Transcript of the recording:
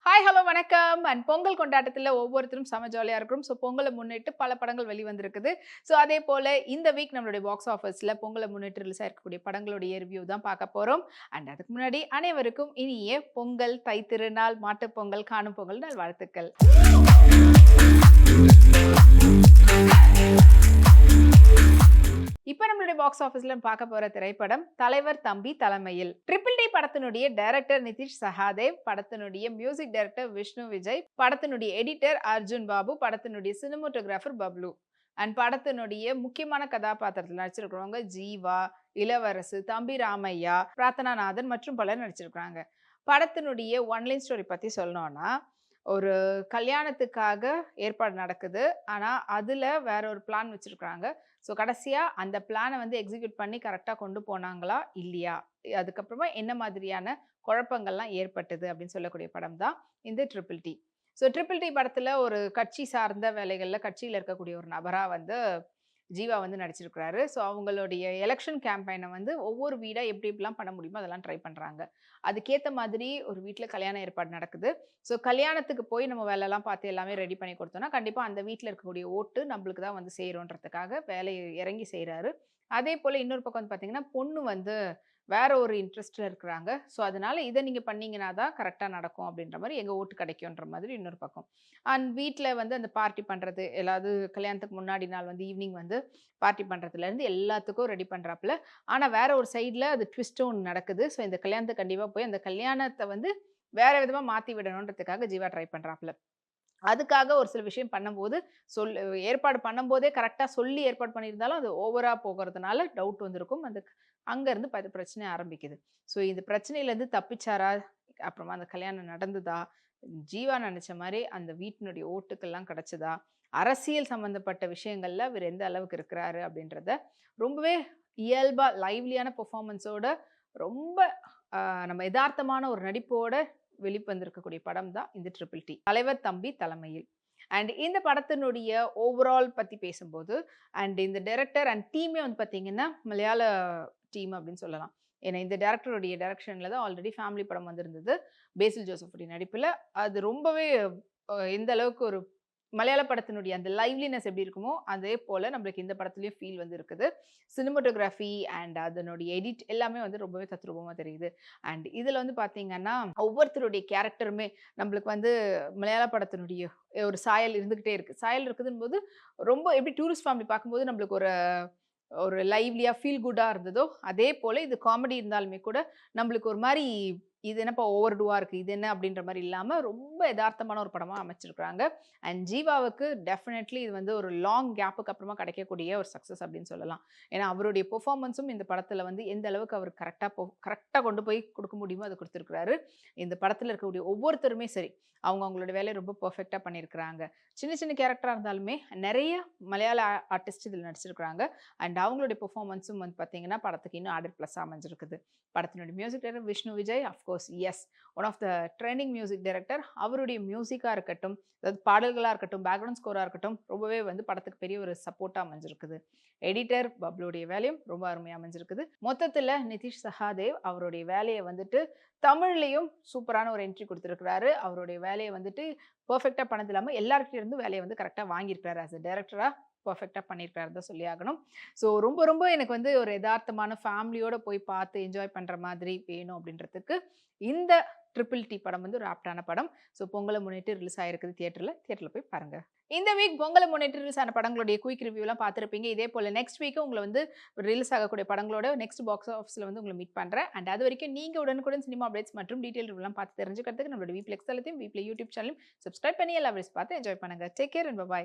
Hi, hello, வணக்கம். And Pongal கொண்டாட்டத்துல ஒவ்வொருத்தரும் செம ஜாலியா இருக்கிறோம். ஸோ பொங்கலை முன்னிட்டு பல படங்கள் வெளிவந்திருக்குது. ஸோ அதே போல இந்த வீக் நம்மளுடைய பாக்ஸ் ஆஃபீஸ்ல பொங்கலை முன்னிட்டு ரிலீஸ் ஆயிருக்கக்கூடிய படங்களுடைய ரிவ்யூ தான் பார்க்க போறோம். அண்ட் அதுக்கு முன்னாடி அனைவருக்கும் இனிய பொங்கல், தைத்திருநாள், மாட்டுப்பொங்கல், காணும் பொங்கல் நல்வாழ்த்துக்கள். இப்ப நம்மளுடைய பாக்ஸ் ஆஃபீஸ்ல பார்க்க போற திரைப்படம் தலைவர் தம்பி தலைமையில். ட்ரிபிள் டி படத்தினுடைய டைரக்டர் நிதிஷ் சஹாதேவ், படத்தினுடைய மியூசிக் டைரக்டர் விஷ்ணு விஜய், படத்தினுடைய எடிட்டர் அர்ஜுன் பாபு, படத்தினுடைய சினிமோட்டோகிராஃபர் பப்ளு அண்ட் படத்தினுடைய முக்கியமான கதாபாத்திரத்தில் நடிச்சிருக்கிறவங்க ஜீவா, இளவரசு, தம்பி ராமையா, பிரார்த்தனாநாதன் மற்றும் பலர் நடிச்சிருக்காங்க. படத்தினுடைய ஒன்லைன் ஸ்டோரி பத்தி சொல்லணும்னா, ஒரு கல்யாணத்துக்காக ஏற்பாடு நடக்குது. ஆனா அதுல வேற ஒரு பிளான் வச்சிருக்காங்க. ஸோ கடைசியா அந்த பிளான வந்து எக்ஸிக்யூட் பண்ணி கரெக்ட்டா கொண்டு போனாங்களா? இல்லையா? அதுக்கப்புறமா என்ன மாதிரியான குழப்பங்கள்லாம் ஏற்பட்டது அப்படின்னு சொல்லக்கூடிய படம் தான் இந்த triple D. So triple D படத்துல ஒரு கட்சி சார்ந்த வேலைகள்ல கட்சியில இருக்கக்கூடிய ஒரு நபரா வந்து ஜீவா வந்து நடிச்சிருக்கிறாரு. ஸோ அவங்களுடைய எலக்ஷன் கேம்பெயின வந்து ஒவ்வொரு வீடா எப்படி எப்படிலாம் பண்ண முடியுமோ அதெல்லாம் ட்ரை பண்றாங்க. அதுக்கேத்த மாதிரி ஒரு வீட்ல கல்யாண ஏற்பாடு நடக்குது. ஸோ கல்யாணத்துக்கு போய் நம்ம வேலைலாம் பார்த்து எல்லாமே ரெடி பண்ணி கொடுத்தோம்னா, கண்டிப்பா அந்த வீட்ல இருக்கக்கூடிய ஓட்டு நம்மளுக்கு தான் வந்து சேரும்ன்றதுக்காக வேலைய இறங்கி செய்றாரு. அதேபோல இன்னொரு பக்கம் வந்து பார்த்தீங்கன்னா, பொண்ணு வந்து வேற ஒரு இன்ட்ரெஸ்ட்ல இருக்கிறாங்க. ஸோ அதனால இத நீங்க பண்ணீங்கன்னா தான் கரெக்ட்டா நடக்கும் அப்படின்ற மாரி எங்க ஓட்டு கிடைக்குன்ற மாதிரி இன்னொரு பக்கம். அண்ட் வீட்ல வந்து அந்த பார்ட்டி பண்றது, எல்லாவது கல்யாணத்துக்கு முன்னாடி நாள் வந்து ஈவ்னிங் வந்து பார்ட்டி பண்றதுலேருந்து எல்லாத்துக்கும் ரெடி பண்றாப்புல. ஆனா வேற ஒரு சைட்ல அது ட்விஸ்ட்டும் ஒண்ணு நடக்குது. ஸோ இந்த கல்யாணத்துக்கு கண்டிப்பா போய் அந்த கல்யாணத்த வந்து வேற விதமா மாத்தி விடணுன்றதுக்காக ஜீவா ட்ரை பண்றாப்புல. அதுக்காக ஒரு சில விஷயம் பண்ணும்போது, சொல் ஏற்பாடு பண்ணும்போதே கரெக்ட்டா சொல்லி ஏற்பாடு பண்ணியிருந்தாலும், அது ஓவரா போகுறதுனால டவுட் வந்திருக்கும். அங்கருந்து பிரச்சனை ஆரம்பிக்குது. ஸோ இந்த பிரச்சனையிலேருந்து தப்பிச்சாரா? அப்புறமா அந்த கல்யாணம் நடந்ததா? ஜீவா நெனச்ச மாரி அந்த வீட்டினுடைய ஓட்டுக்கள்லாம் கிடைச்சதா? அரசியல் சம்மந்தப்பட்ட விஷயங்கள்ல இவரு எந்த அளவுக்கு இருக்கிறாரு? அப்படின்றத ரொம்பவே இயல்பா லைவ்லியான பெர்ஃபார்மன்ஸோட ரொம்ப அ நம்ம எதார்த்தமான ஒரு நடிப்போட வெளிவந்திருக்கக்கூடிய படம் தான் இந்த ட்ரிபிள் டி. தலைவர் தம்பி தலைமையில். அண்ட் இந்த படத்தினுடைய ஓவரால் பத்தி பேசும்போது, அண்ட் இந்த டைரக்டர் அண்ட் டீமே வந்து பார்த்தீங்கன்னா, மலையாள டீம் அப்படின்னு சொல்லலாம். ஏன்னா இந்த டைரக்டருடைய டைரக்ஷன்ல தான் ஆல்ரெடி ஃபேமிலி படம் வந்திருந்தது. பேசில் ஜோசஃபுடைய நடிப்புல. அது ரொம்பவே எந்த அளவுக்கு ஒரு மலையாள படத்தினுடைய அந்த லைவ்லினஸ் எப்படி இருக்குமோ, அதே போல நம்மளுக்கு இந்த படத்துலயும் ஃபீல் வந்து இருக்குது. சினிமாட்டோகிராஃபி அண்ட் அதனுடைய எடிட் எல்லாமே வந்து ரொம்பவே தத்ரூபமா தெரியுது. அண்ட் இதுல வந்து பார்த்தீங்கன்னா, ஒவ்வொருத்தருடைய கேரக்டருமே நம்மளுக்கு வந்து மலையாள படத்தினுடைய ஒரு சாயல் இருந்துகிட்டே இருக்கு. சாயல் இருக்குதுன்போது, ரொம்ப எப்படி டூரிஸ்ட் ஃபேமிலி பார்க்கும்போது நம்மளுக்கு ஒரு ஒரு லைவ்லியா ஃபீல் குட்டா இருந்ததோ, அதே போல இது காமெடி இருந்தாலுமே கூட, நம்மளுக்கு ஒரு மாரி இது என்னப்பா ஓவர் டூவா இருக்கு. இது என்ன அப்படின்ற மாரி இல்லாம, ரொம்ப எதார்த்தமான ஒரு படமா அமைச்சிருக்காங்க. அண்ட் ஜீவாவுக்கு டெஃபினெட்லி இது வந்து ஒரு லாங் கேப்புக்கு அப்புறமா கிடைக்கக்கூடிய ஒரு சக்சஸ் அப்படின்னு சொல்லலாம். ஏன்னா, அவருடைய பெர்ஃபார்மன்ஸும் இந்த படத்துல வந்து எந்த அளவுக்கு அவர் கரெக்ட்டா கொண்டு போய் குடுக்க முடியுமோ, அத குடுத்திருக்கிறாரு. இந்த படத்துல இருக்கக்கூடிய ஒவ்வொருத்தருமே சரி, அவங்க அவங்களோட வேலைய ரொம்ப பெர்ஃபெக்ட்டா பண்ணியிருக்கிறாங்க. சின்ன சின்ன கேரக்டரா இருந்தாலுமே, நெறைய மலையாள ஆர்டிஸ்ட் இதுல நடிச்சிருக்காங்க. அண்ட் அவங்களுடைய பெர்ஃபார்மன்ஸும் வந்து பார்த்தீங்கன்னா, படத்துக்கு இன்னும் ஆடட் ப்ளஸ்ஸா அமைஞ்சிருக்குது. படத்தினுடைய music director Vishnu Vijay, of course yes. One of the trending music director. அவருடைய மியூசிக்கா இருக்கட்டும், அதாவது பாடல்களா இருக்கட்டும், பேக்ரவுண்ட் ஸ்கோரா இருக்கட்டும், ரொம்பவே வந்து படத்துக்கு பெரிய ஒரு சப்போர்ட்டா அமைஞ்சிருக்குது. எடிட்டர் பப்ளுடைய வேலையும் ரொம்ப அருமையா அமைஞ்சிருக்குது. மொத்தத்துல நிதிஷ் சஹாதேவ் அவருடைய வேலைய வந்துட்டு தமிழ்லயும் சூப்பரான ஒரு என்ட்ரி குடுத்திருக்கிறாரு. அவருடைய வேலைய வந்துட்டு பெர்ஃபெக்ட்டா பண்ணது இல்லாம எல்லார்கிட்ட இருந்தும் வேலைய வந்து கரெக்ட்டா வாங்கியிருக்கிறாரு. ஆஸ் அ டைரக்டரா பெர்ஃபெக்ட்டா பண்ணியிருக்காருன்னு தான் சொல்லி ஆகணும். ஸோ ரொம்ப ரொம்ப எனக்கு வந்து ஒரு எதார்த்தமான ஃபேமிலியோட போய் பார்த்து என்ஜாய் பண்ற மாதிரி வேணும் அப்படின்றதுக்கு, இந்த ட்ரிபிள் டி படம் வந்து ஒரு ஆப்ட்டான படம். ஸோ பொங்கல முன்னிட்டு ரிலீஸ் ஆயிருக்குது தியேட்டர்ல. தியேட்டர்ல போய் பாருங்க. இந்த வீக் பொங்கல முன்னிட்டு ரிலீஸ் ஆன படங்களுடைய குயிக் ரிவ்யூலாம் பார்த்திருப்பீங்க. இதே போல நெக்ஸ்ட் வீக்கும் உங்கள வந்து ரிலீஸ் ஆகக்கூடிய படங்களோட நெக்ஸ்ட் பாக்ஸ் ஆஃபிஸ்ல வந்து உங்கள மீட் பண்றேன். அண்ட் அதுவரைக்கும் நீங்க உடனுக்குடன் சினிமா அப்டேட்ஸ் மற்றும் டீடைல் ரிவ்யூலாம் பார்த்து தெரிஞ்சுக்கிறதுக்கு நம்மளோட வீப்ளெக்ஸ் தளத்தையும், வீப்ளே யூடியூப் சேனலையும் சப்ஸ்கிரைப் பண்ணி எல்லா வீடியோஸ் பார்த்து என்ஜாய் பண்ணுங்க. Take care and by.